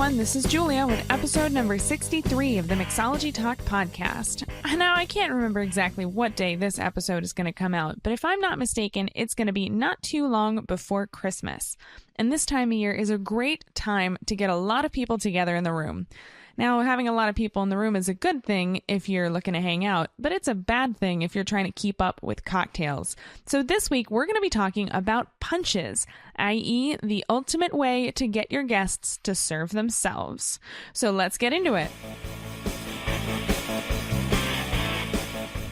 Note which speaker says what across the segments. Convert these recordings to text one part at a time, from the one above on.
Speaker 1: everyone, this is Julia with episode number 63 of the Mixology Talk podcast. Now, I can't remember exactly what day this episode is going to come out, but if I'm not mistaken, it's going to be not too long before Christmas. And this time of year is a great time to get a lot of people together in the room. Now, having a lot of people in the room is a good thing if you're looking to hang out, but it's a bad thing if you're trying to keep up with cocktails. So this week, we're going to be talking about punches, i.e. the ultimate way to get your guests to serve themselves. So let's get into it.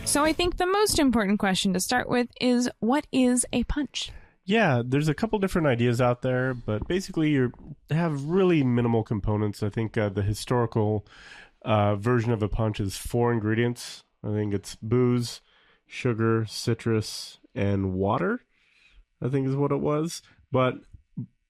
Speaker 1: So I think the most important question to start with is, what is a punch?
Speaker 2: Yeah, there's a couple different ideas out there, but basically you have really minimal components. I think the historical version of a punch is 4 ingredients. I think it's booze, sugar, citrus, and water, I think is what it was. But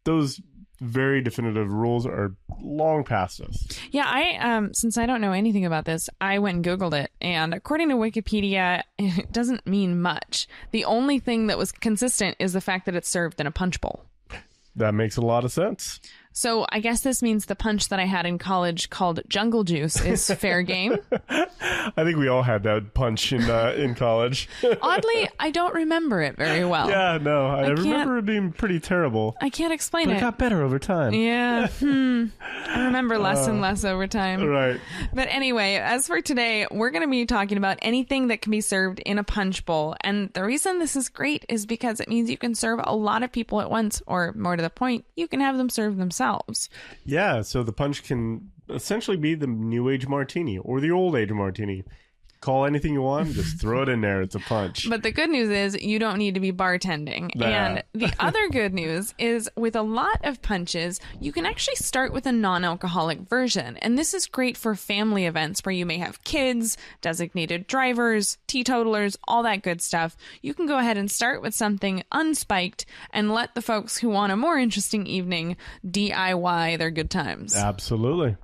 Speaker 2: those very definitive rules are long past us.
Speaker 1: Yeah, I since I don't know anything about this, I went and Googled it, and according to Wikipedia, it doesn't mean much. The only thing that was consistent is the fact that it's served in a punch bowl.
Speaker 2: That makes a lot of sense.
Speaker 1: So I guess this means the punch that I had in college called Jungle Juice is fair game.
Speaker 2: I think we all had that punch in college.
Speaker 1: Oddly, I don't remember it very well.
Speaker 2: Yeah, no, I remember it being pretty terrible.
Speaker 1: I can't explain
Speaker 2: but
Speaker 1: it.
Speaker 2: It got better over time.
Speaker 1: Yeah, I remember less and less over time.
Speaker 2: Right.
Speaker 1: But anyway, as for today, we're going to be talking about anything that can be served in a punch bowl. And the reason this is great is because it means you can serve a lot of people at once, or more to the point, you can have them serve themselves.
Speaker 2: Yeah, so the punch can essentially be the new age martini or the old age martini. Call anything you want, just throw it in there. It's a punch.
Speaker 1: But the good news is you don't need to be bartending. And the other good news is with a lot of punches, you can actually start with a non-alcoholic version. And this is great for family events where you may have kids, designated drivers, teetotalers, all that good stuff. You can go ahead and start with something unspiked and let the folks who want a more interesting evening DIY their good times.
Speaker 2: Absolutely.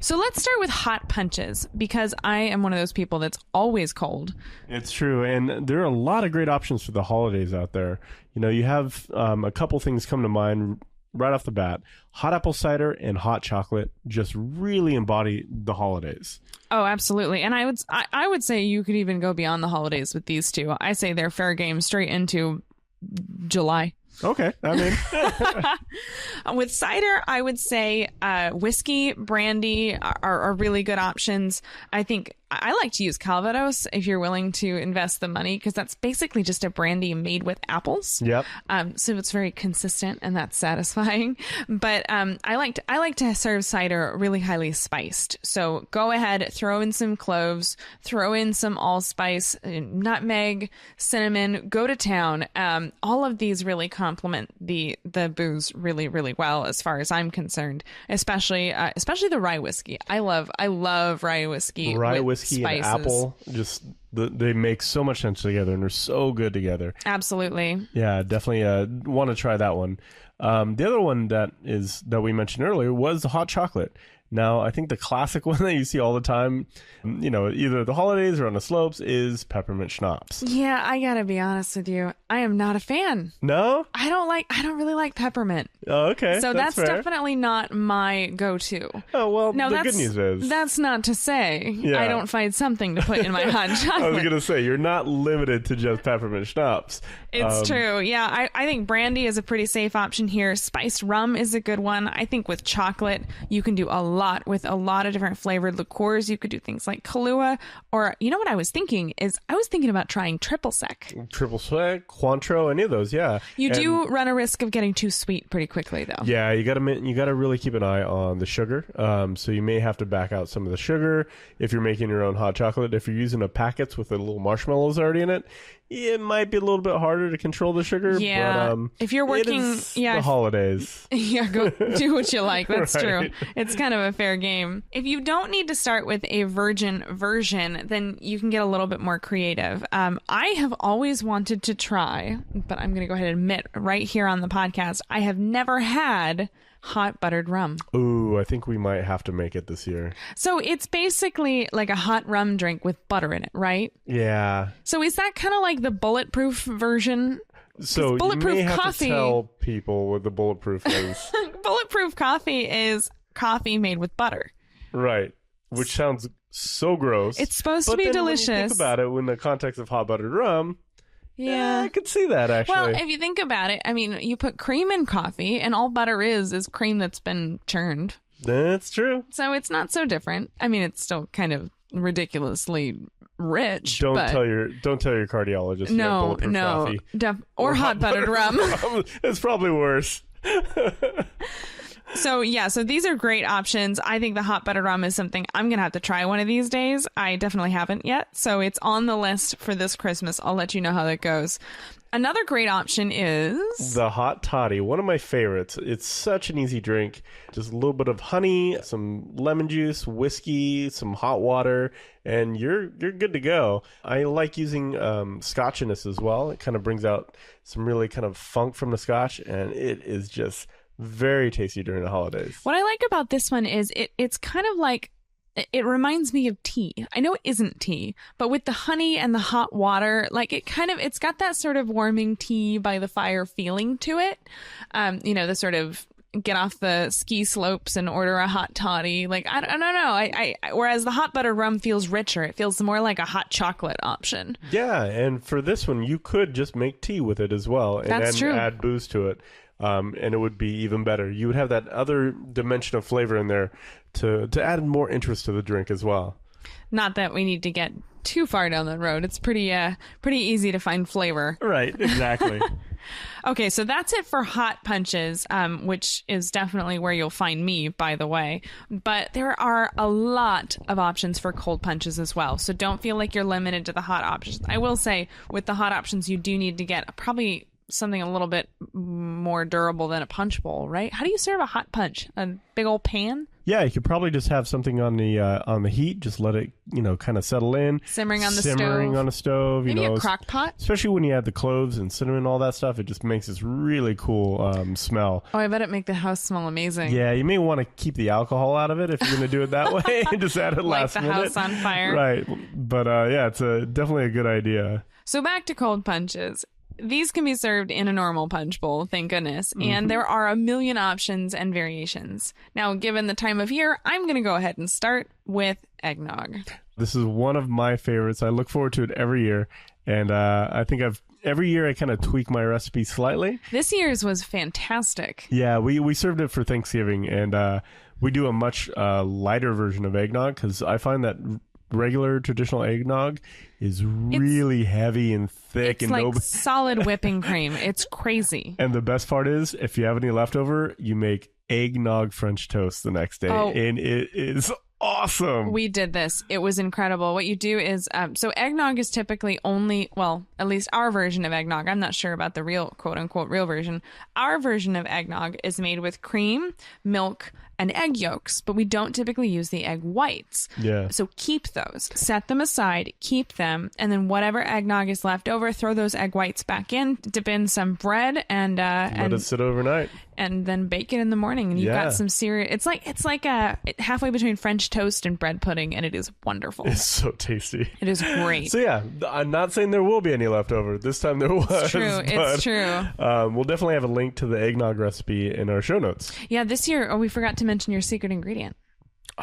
Speaker 1: So let's start with hot punches, because I am one of those people that's always cold.
Speaker 2: It's true. And there are a lot of great options for the holidays out there. You know, you have a couple things come to mind right off the bat. Hot apple cider and hot chocolate just really embody the holidays.
Speaker 1: Oh, absolutely. And I would say you could even go beyond the holidays with these two. I say they're fair game straight into July.
Speaker 2: Okay. I
Speaker 1: mean, with cider, I would say whiskey, brandy are really good options. I think I like to use Calvados if you're willing to invest the money, because that's basically just a brandy made with apples.
Speaker 2: Yep.
Speaker 1: So it's very consistent and that's satisfying. But I like to serve cider really highly spiced. So go ahead, throw in some cloves, throw in some allspice, nutmeg, cinnamon, go to town. All of these really complement the booze really, really well as far as I'm concerned, especially the rye whiskey. I love rye whiskey.
Speaker 2: Rye whiskey
Speaker 1: spices.
Speaker 2: and apple, just they make so much sense together, and they're so good together.
Speaker 1: Absolutely.
Speaker 2: Yeah, definitely want to try that one. The other one that we mentioned earlier was the hot chocolate. Now, I think the classic one that you see all the time, you know, either the holidays or on the slopes, is peppermint schnapps.
Speaker 1: Yeah, I gotta be honest with you. I am not a fan.
Speaker 2: No?
Speaker 1: I don't really like peppermint.
Speaker 2: Oh, okay.
Speaker 1: So that's
Speaker 2: fair.
Speaker 1: definitely not my go-to.
Speaker 2: Oh, well,
Speaker 1: now,
Speaker 2: the good news is...
Speaker 1: That's not to say I don't find something to put in my hot chocolate.
Speaker 2: I was going to say, you're not limited to just peppermint schnapps.
Speaker 1: It's true. Yeah, I think brandy is a pretty safe option here. Spiced rum is a good one. I think with chocolate, you can do a lot with a lot of different flavored liqueurs. You could do things like Kahlua, or you know what I was thinking about trying triple sec.
Speaker 2: Triple sec, Cointreau, any of those, yeah.
Speaker 1: You do run a risk of getting too sweet pretty quickly, though.
Speaker 2: Yeah, you got to really keep an eye on the sugar. So you may have to back out some of the sugar if you're making your own hot chocolate. If you're using a packets with the little marshmallows already in it, it might be a little bit harder to control the sugar.
Speaker 1: Yeah, but, if you're working,
Speaker 2: the holidays.
Speaker 1: Yeah, go do what you like. That's
Speaker 2: right.
Speaker 1: True. It's kind of a fair game. If you don't need to start with a virgin version, then you can get a little bit more creative. I have always wanted to try, but I'm going to go ahead and admit right here on the podcast, I have never had hot buttered rum.
Speaker 2: Ooh, I think we might have to make it this year.
Speaker 1: So it's basically like a hot rum drink with butter in it, right?
Speaker 2: Yeah.
Speaker 1: So is that kind of like the bulletproof version?
Speaker 2: So
Speaker 1: bulletproof
Speaker 2: you may have
Speaker 1: coffee,
Speaker 2: to tell people what the bulletproof is.
Speaker 1: Bulletproof coffee is coffee made with butter.
Speaker 2: Right. Which sounds so gross.
Speaker 1: It's supposed to be delicious.
Speaker 2: When you think about it, in the context of hot buttered rum,
Speaker 1: yeah,
Speaker 2: I could see that, actually.
Speaker 1: Well, if you think about it, I mean, you put cream in coffee, and all butter is cream that's been churned.
Speaker 2: That's true.
Speaker 1: So it's not so different. I mean, it's still kind of ridiculously rich.
Speaker 2: Don't tell your cardiologist.
Speaker 1: No, or hot buttered rum.
Speaker 2: It's probably worse.
Speaker 1: So these are great options. I think the hot buttered rum is something I'm going to have to try one of these days. I definitely haven't yet. So it's on the list for this Christmas. I'll let you know how that goes. Another great option is
Speaker 2: the hot toddy, one of my favorites. It's such an easy drink. Just a little bit of honey, some lemon juice, whiskey, some hot water, and you're good to go. I like using scotch in this as well. It kind of brings out some really kind of funk from the scotch, and it is just very tasty during the holidays.
Speaker 1: What I like about this one is it's kind of like, it reminds me of tea. I know it isn't tea, but with the honey and the hot water, like it's got that sort of warming tea by the fire feeling to it. The sort of get off the ski slopes and order a hot toddy. Like, I don't know. Whereas the hot buttered rum feels richer. It feels more like a hot chocolate option.
Speaker 2: Yeah, and for this one, you could just make tea with it as well, and
Speaker 1: That's
Speaker 2: then
Speaker 1: true.
Speaker 2: add booze to it. And it would be even better. You would have that other dimension of flavor in there to add more interest to the drink as well.
Speaker 1: Not that we need to get too far down the road. It's pretty easy to find flavor.
Speaker 2: Right, exactly.
Speaker 1: Okay, so that's it for hot punches, which is definitely where you'll find me, by the way. But there are a lot of options for cold punches as well. So don't feel like you're limited to the hot options. I will say, with the hot options, you do need to get probably something a little bit more durable than a punch bowl, right? How do you serve a hot punch? A big old pan?
Speaker 2: Yeah, you could probably just have something on the heat. Just let it, kind of settle in.
Speaker 1: Simmering on the
Speaker 2: stove.
Speaker 1: Maybe a crock pot?
Speaker 2: Especially when you add the cloves and cinnamon and all that stuff. It just makes this really cool smell.
Speaker 1: Oh, I bet it make the house smell amazing.
Speaker 2: Yeah, you may want to keep the alcohol out of it if you're going to do it that way. And just add it last minute.
Speaker 1: Light the house on fire.
Speaker 2: Right. But it's definitely a good idea.
Speaker 1: So back to cold punches. These can be served in a normal punch bowl, thank goodness. And there are a million options and variations. Now, given the time of year, I'm going to go ahead and start with eggnog.
Speaker 2: This is one of my favorites. I look forward to it every year. And I think every year I kind of tweak my recipe slightly.
Speaker 1: This year's was fantastic.
Speaker 2: Yeah, we served it for Thanksgiving. And we do a much lighter version of eggnog because I find that regular traditional eggnog is really heavy and thick.
Speaker 1: It's like solid whipping cream. It's crazy.
Speaker 2: And the best part is, if you have any leftover, you make eggnog French toast the next day.
Speaker 1: Oh.
Speaker 2: And it is awesome.
Speaker 1: We did this. It was incredible. What you do is, so eggnog is typically only, well, at least our version of eggnog. I'm not sure about the real, quote unquote, real version. Our version of eggnog is made with cream, milk, and egg yolks, but we don't typically use the egg whites.
Speaker 2: Yeah.
Speaker 1: So keep those, set them aside, keep them, and then whatever eggnog is left over, throw those egg whites back in, dip in some bread, and
Speaker 2: let it sit overnight.
Speaker 1: And then bake it in the morning, and you've got some cereal. It's like a halfway between French toast and bread pudding, and it is wonderful.
Speaker 2: It's so tasty.
Speaker 1: It is great.
Speaker 2: So yeah, I'm not saying there will be any leftover. This time there was.
Speaker 1: It's true. It's true.
Speaker 2: We'll definitely have a link to the eggnog recipe in our show notes.
Speaker 1: Yeah, this year, we forgot to mention your secret ingredient.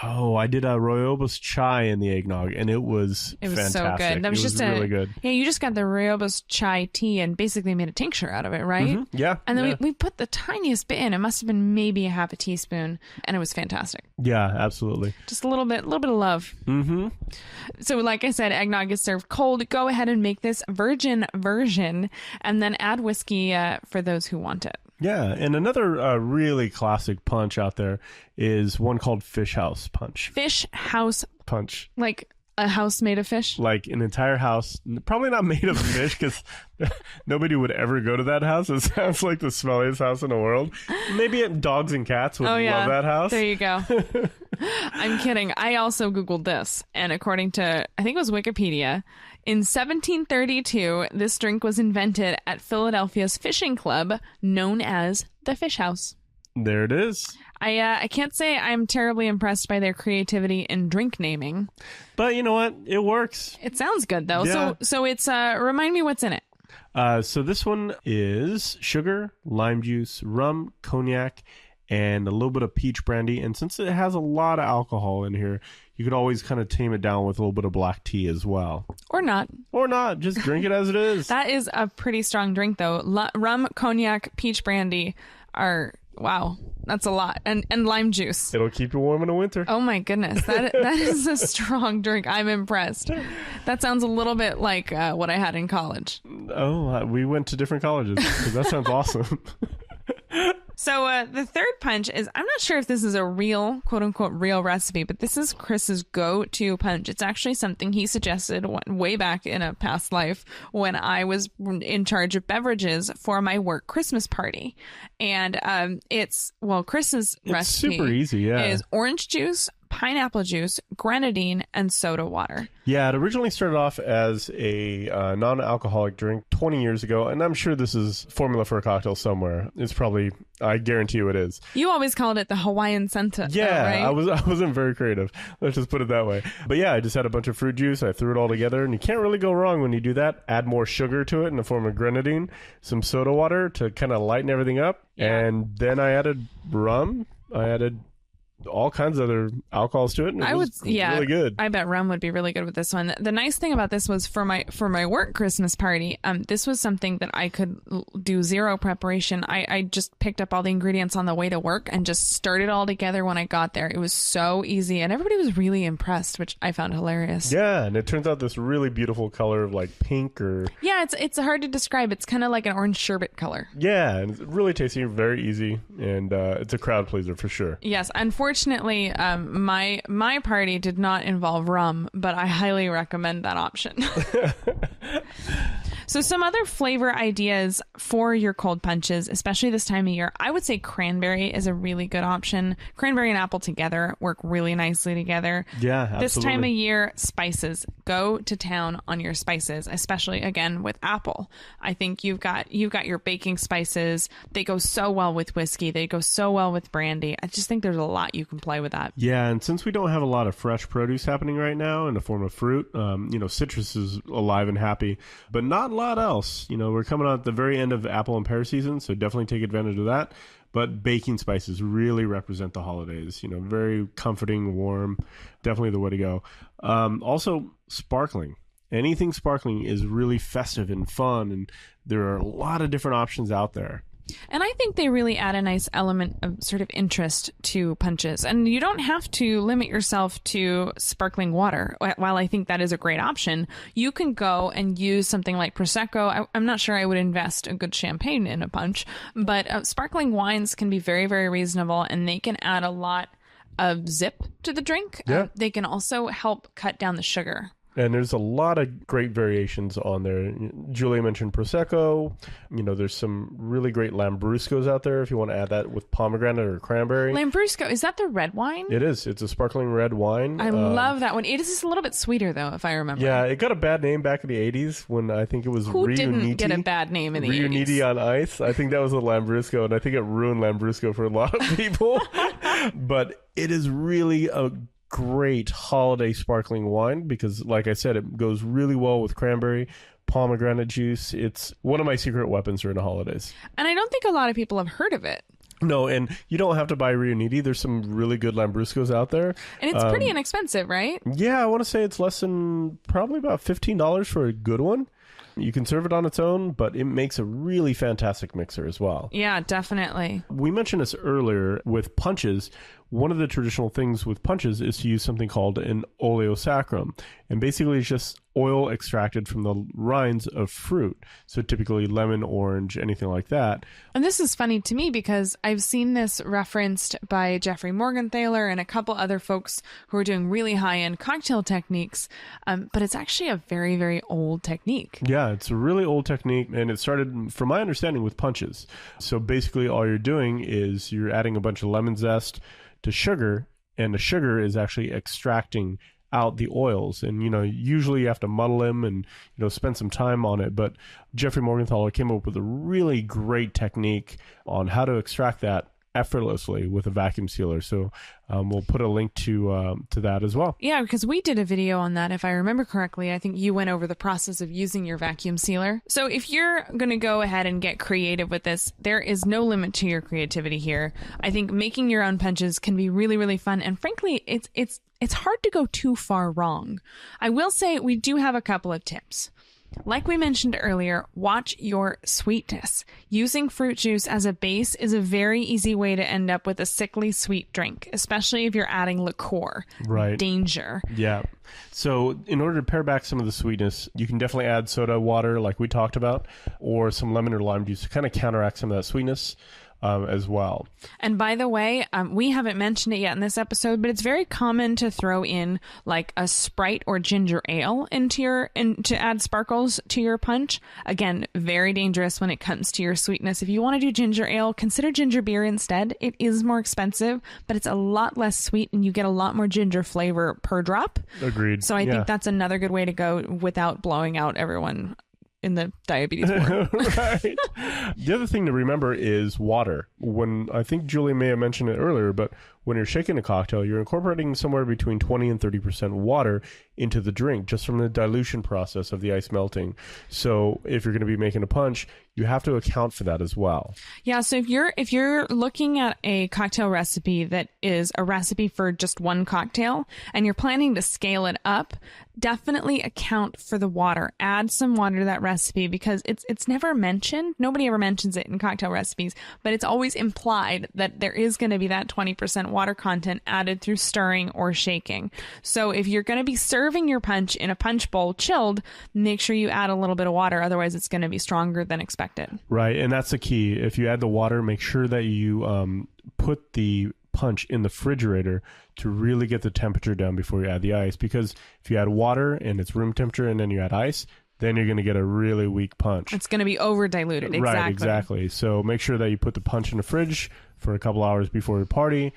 Speaker 2: Oh, I did a Rooibos chai in the eggnog, and it was fantastic.
Speaker 1: So good. That was really good. Yeah, you just got the Rooibos chai tea and basically made a tincture out of it, right?
Speaker 2: Mm-hmm. Yeah.
Speaker 1: And then we put the tiniest bit in. It must have been maybe a half a teaspoon, and it was fantastic.
Speaker 2: Yeah, absolutely.
Speaker 1: Just a little bit of love.
Speaker 2: Mm-hmm.
Speaker 1: So like I said, eggnog is served cold. Go ahead and make this virgin version, and then add whiskey for those who want it.
Speaker 2: Yeah, and another really classic punch out there is one called Fish House Punch.
Speaker 1: Fish House
Speaker 2: Punch.
Speaker 1: Like a house made of fish?
Speaker 2: Like an entire house, probably not made of fish because nobody would ever go to that house. It sounds like the smelliest house in the world. Maybe dogs and cats would love that house.
Speaker 1: There you go. I'm kidding. I also Googled this, and according to, I think it was Wikipedia, in 1732, this drink was invented at Philadelphia's fishing club known as the Fish House.
Speaker 2: There it is.
Speaker 1: I can't say I'm terribly impressed by their creativity in drink naming.
Speaker 2: But you know what? It works.
Speaker 1: It sounds good, though.
Speaker 2: Yeah.
Speaker 1: So it's, remind me what's in it.
Speaker 2: So this one is sugar, lime juice, rum, cognac, and a little bit of peach brandy. And since it has a lot of alcohol in here, you could always kind of tame it down with a little bit of black tea as well.
Speaker 1: Or not.
Speaker 2: Or not. Just drink it as it is.
Speaker 1: That is a pretty strong drink, though. Rum, cognac, peach brandy are, wow, that's a lot. And lime juice.
Speaker 2: It'll keep you warm in the winter.
Speaker 1: Oh, my goodness. That is a strong drink. I'm impressed. That sounds a little bit like what I had in college.
Speaker 2: Oh, we went to different colleges. That sounds awesome.
Speaker 1: So the third punch is, I'm not sure if this is a real, quote unquote, real recipe, but this is Chris's go-to punch. It's actually something he suggested way back in a past life when I was in charge of beverages for my work Christmas party. And Chris's recipe
Speaker 2: super easy, yeah.
Speaker 1: is orange juice, pineapple juice, grenadine, and soda water.
Speaker 2: Yeah, it originally started off as a non-alcoholic drink 20 years ago, and I'm sure this is formula for a cocktail somewhere. It's probably, I guarantee you it is.
Speaker 1: You always called it the Hawaiian Senta,
Speaker 2: yeah,
Speaker 1: right?
Speaker 2: I wasn't very creative. Let's just put it that way. But yeah, I just had a bunch of fruit juice. I threw it all together, and you can't really go wrong when you do that. Add more sugar to it in the form of grenadine, some soda water to kind of lighten everything up, and then I added rum. I added all kinds of other alcohols to it. And it was really good.
Speaker 1: I bet rum would be really good with this one. The nice thing about this was for my work Christmas party, this was something that I could do zero preparation. I just picked up all the ingredients on the way to work and just stirred it all together when I got there. It was so easy, and everybody was really impressed, which I found hilarious.
Speaker 2: Yeah, and it turns out this really beautiful color of like pink or... Yeah,
Speaker 1: it's hard to describe. It's kind of like an orange sherbet color.
Speaker 2: Yeah, and it's really tasty, very easy, and it's a crowd pleaser for sure.
Speaker 1: Yes, unfortunately, my party did not involve rum, but I highly recommend that option. So some other flavor ideas for your cold punches, especially this time of year, I would say cranberry is a really good option. Cranberry and apple together work really nicely together.
Speaker 2: Yeah, absolutely.
Speaker 1: This time of year, spices. Go to town on your spices, especially, again, with apple. I think you've got your baking spices. They go so well with whiskey. They go so well with brandy. I just think there's a lot you can play with that.
Speaker 2: Yeah, and since we don't have a lot of fresh produce happening right now in the form of fruit, citrus is alive and happy, but not a lot else. We're coming out at the very end of apple and pear season, so definitely take advantage of that. But baking spices really represent the holidays. Very comforting, warm, definitely the way to go. Also, sparkling. Anything sparkling is really festive and fun, and there are a lot of different options out there.
Speaker 1: And I think they really add a nice element of sort of interest to punches. And you don't have to limit yourself to sparkling water. While I think that is a great option, you can go and use something like Prosecco. I'm not sure I would invest a good champagne in a punch, but sparkling wines can be very, very reasonable, and they can add a lot of zip to the drink.
Speaker 2: Yeah.
Speaker 1: They can also help cut down the sugar.
Speaker 2: And there's a lot of great variations on there. Julia mentioned Prosecco. There's some really great Lambruscos out there if you want to add that with pomegranate or cranberry.
Speaker 1: Lambrusco, is that the red wine?
Speaker 2: It is. It's a sparkling red wine.
Speaker 1: I love that one. It is just a little bit sweeter, though, if I remember.
Speaker 2: Yeah, it got a bad name back in the 80s when I think it was
Speaker 1: Who
Speaker 2: Riunite.
Speaker 1: didn't get a bad name in the 80s?
Speaker 2: Riunite on ice. I think that was a Lambrusco, and I think it ruined Lambrusco for a lot of people. But it is really a great holiday sparkling wine because, like I said, it goes really well with cranberry, pomegranate juice. It's one of my secret weapons during the holidays.
Speaker 1: And I don't think a lot of people have heard of it.
Speaker 2: No, and you don't have to buy Riunite. There's some really good Lambruscos out there.
Speaker 1: And it's pretty inexpensive, right?
Speaker 2: Yeah, I want to say it's less than probably about $15 for a good one. You can serve it on its own, but it makes a really fantastic mixer as well.
Speaker 1: Yeah, definitely.
Speaker 2: We mentioned this earlier with punches. One of the traditional things with punches is to use something called an oleosaccharum. And basically it's just oil extracted from the rinds of fruit. So typically lemon, orange, anything like that.
Speaker 1: And this is funny to me because I've seen this referenced by Jeffrey Morgenthaler and a couple other folks who are doing really high-end cocktail techniques. But it's actually a very, very old technique.
Speaker 2: Yeah, it's a really old technique. And it started, from my understanding, with punches. So basically all you're doing is you're adding a bunch of lemon zest to sugar, and the sugar is actually extracting out the oils. And usually you have to muddle them and spend some time on it, but Jeffrey Morgenthaler came up with a really great technique on how to extract that effortlessly with a vacuum sealer. So we'll put a link to that as well.
Speaker 1: Yeah, because we did a video on that, if I remember correctly. I think you went over the process of using your vacuum sealer. So if you're going to go ahead and get creative with this, there is no limit to your creativity here. I think making your own punches can be really, really fun. And frankly, it's hard to go too far wrong. I will say we do have a couple of tips. Like we mentioned earlier, watch your sweetness. Using fruit juice as a base is a very easy way to end up with a sickly sweet drink, especially if you're adding liqueur.
Speaker 2: Right.
Speaker 1: Danger.
Speaker 2: Yeah. So in order to pare back some of the sweetness, you can definitely add soda water like we talked about, or some lemon or lime juice to kind of counteract some of that sweetness. As well.
Speaker 1: And by the way, we haven't mentioned it yet in this episode, but it's very common to throw in like a Sprite or ginger ale to add sparkles to your punch. Again, very dangerous when it comes to your sweetness. If you want to do ginger ale, consider ginger beer instead. It is more expensive, but it's a lot less sweet and you get a lot more ginger flavor per drop.
Speaker 2: Agreed.
Speaker 1: So I think that's another good way to go without blowing out everyone in the diabetes ward.
Speaker 2: Right. The other thing to remember is water. When I think Julie may have mentioned it earlier, but when you're shaking a cocktail, you're incorporating somewhere between 20 and 30% water into the drink just from the dilution process of the ice melting. So if you're going to be making a punch, you have to account for that as well.
Speaker 1: Yeah, so if you're looking at a cocktail recipe that is a recipe for just one cocktail and you're planning to scale it up, definitely account for the water. Add some water to that recipe because it's never mentioned. Nobody ever mentions it in cocktail recipes, but it's always implied that there is going to be that 20% water content added through stirring or shaking. So if you're going to be serving your punch in a punch bowl chilled, make sure you add a little bit of water. Otherwise, it's going to be stronger than expected.
Speaker 2: Right. And that's the key. If you add the water, make sure that you put the punch in the refrigerator to really get the temperature down before you add the ice. Because if you add water and it's room temperature and then you add ice, then you're going to get a really weak punch.
Speaker 1: It's going to be over diluted. Exactly.
Speaker 2: Right, exactly. So make sure that you put the punch in the fridge for a couple hours before your party.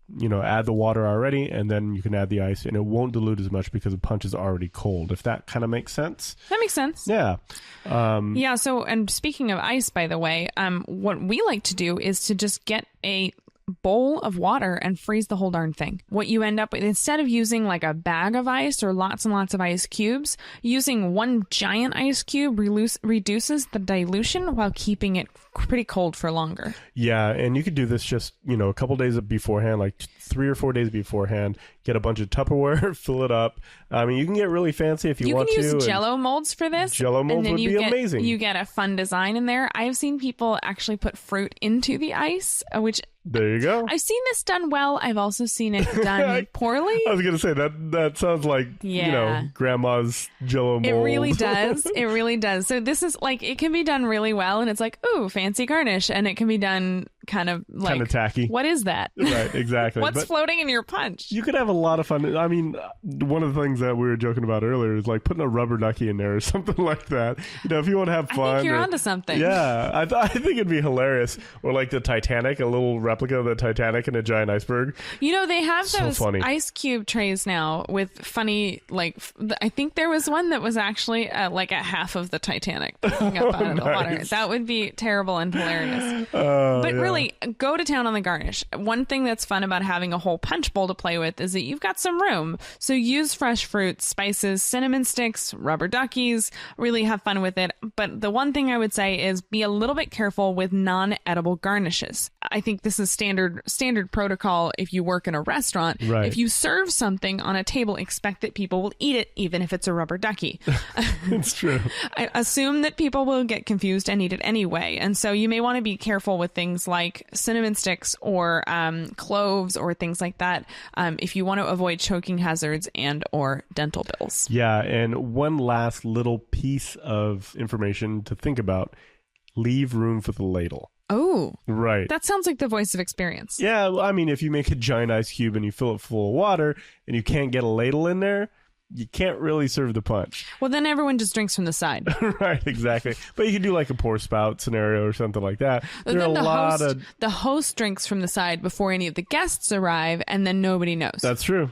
Speaker 2: Add the water already, and then you can add the ice, and it won't dilute as much because the punch is already cold, if that kind of makes sense.
Speaker 1: That makes sense.
Speaker 2: Yeah.
Speaker 1: Yeah, so, and speaking of ice, by the way, what we like to do is to just get a bowl of water and freeze the whole darn thing. What you end up with, instead of using like a bag of ice or lots and lots of ice cubes, using one giant ice cube reduces the dilution while keeping it pretty cold for longer.
Speaker 2: Yeah, and you could do this just, a couple days beforehand, like 3 or 4 days beforehand, get a bunch of Tupperware, fill it up. I mean, you can get really fancy if you want to.
Speaker 1: You can use Jell-O molds for this.
Speaker 2: Jell-O molds would be amazing.
Speaker 1: You get a fun design in there. I've seen people actually put fruit into the ice, which...
Speaker 2: There you go.
Speaker 1: I've seen this done well. I've also seen it done poorly.
Speaker 2: I was going to say, that sounds like, grandma's Jell-O mold.
Speaker 1: It really does. It really does. So this is like, it can be done really well, and it's like, ooh, fancy garnish. And it can be done kind of
Speaker 2: tacky.
Speaker 1: What is that?
Speaker 2: Right, exactly.
Speaker 1: What's floating in your punch?
Speaker 2: You could have a lot of fun. I mean, one of the things that we were joking about earlier is like putting a rubber ducky in there or something like that. If you want to have fun.
Speaker 1: I think you're onto something.
Speaker 2: Yeah, I think it'd be hilarious. Or like the Titanic, a little replica of the Titanic in a giant iceberg.
Speaker 1: They have those ice cube trays now with funny, I think there was one that was actually like a half of the Titanic poking up out of the water. That would be terrible and hilarious. But really, go to town on the garnish. One thing that's fun about having a whole punch bowl to play with is that you've got some room. So use fresh fruits, spices, cinnamon sticks, rubber duckies, really have fun with it. But the one thing I would say is be a little bit careful with non-edible garnishes. I think this is standard protocol if you work in a restaurant.
Speaker 2: Right.
Speaker 1: If you serve something on a table, expect that people will eat it, even if it's a rubber ducky.
Speaker 2: It's true.
Speaker 1: I assume that people will get confused and eat it anyway. And so you may want to be careful with things like cinnamon sticks or cloves or things like that if you want to avoid choking hazards and or dental bills.
Speaker 2: Yeah, and one last little piece of information to think about. Leave room for the ladle.
Speaker 1: Oh,
Speaker 2: right.
Speaker 1: That sounds like the voice of experience.
Speaker 2: Yeah, I mean, if you make a giant ice cube and you fill it full of water and you can't get a ladle in there, you can't really serve the punch.
Speaker 1: Well, then everyone just drinks from the side.
Speaker 2: Right, exactly. But you could do like a pour spout scenario or something like that.
Speaker 1: The host drinks from the side before any of the guests arrive, and then nobody knows.
Speaker 2: That's true.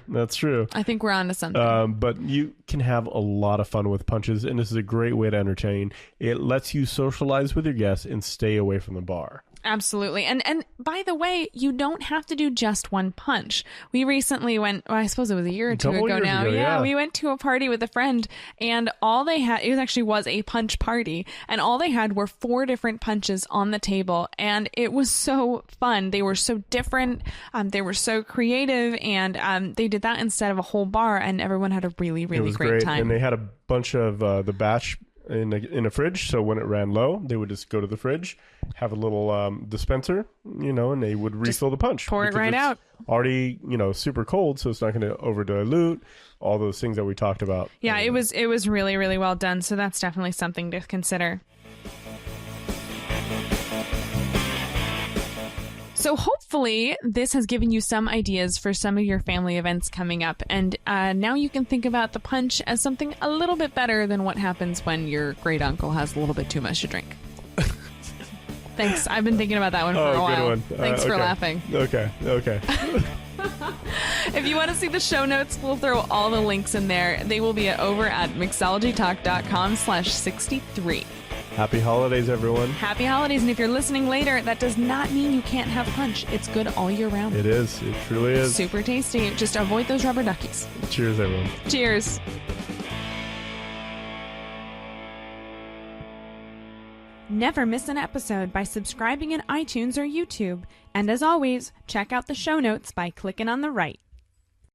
Speaker 2: I
Speaker 1: think we're on to something.
Speaker 2: But you can have a lot of fun with punches, and this is a great way to entertain. It lets you socialize with your guests and stay away from the bar.
Speaker 1: Absolutely. And by the way, you don't have to do just one punch. We recently went, well, I suppose it was a year or two ago now. Yeah, we went to a party with a friend, and all they had, it actually was a punch party, and all they had were 4 different punches on the table, and it was so fun. They were so different. They were so creative, and they did that instead of a whole bar, and everyone had a really, really great time.
Speaker 2: And they had a bunch of the batch in a fridge, so when it ran low, they would just go to the fridge, have a little dispenser, and they would refill the punch.
Speaker 1: Pour it right out.
Speaker 2: Already, super cold, so it's not going to over dilute. All those things that we talked about.
Speaker 1: Yeah, it was really, really well done. So that's definitely something to consider. So hopefully this has given you some ideas for some of your family events coming up. And now you can think about the punch as something a little bit better than what happens when your great uncle has a little bit too much to drink. Thanks. I've been thinking about that one for a while. Good one. Thanks for laughing.
Speaker 2: Okay.
Speaker 1: If you want to see the show notes, we'll throw all the links in there. They will be over at mixologytalk.com/63.
Speaker 2: Happy holidays, everyone.
Speaker 1: Happy holidays. And if you're listening later, that does not mean you can't have punch. It's good all year round.
Speaker 2: It is. It truly is.
Speaker 1: Super tasty. Just avoid those rubber duckies.
Speaker 2: Cheers, everyone.
Speaker 1: Cheers. Never miss an episode by subscribing in iTunes or YouTube. And as always, check out the show notes by clicking on the right.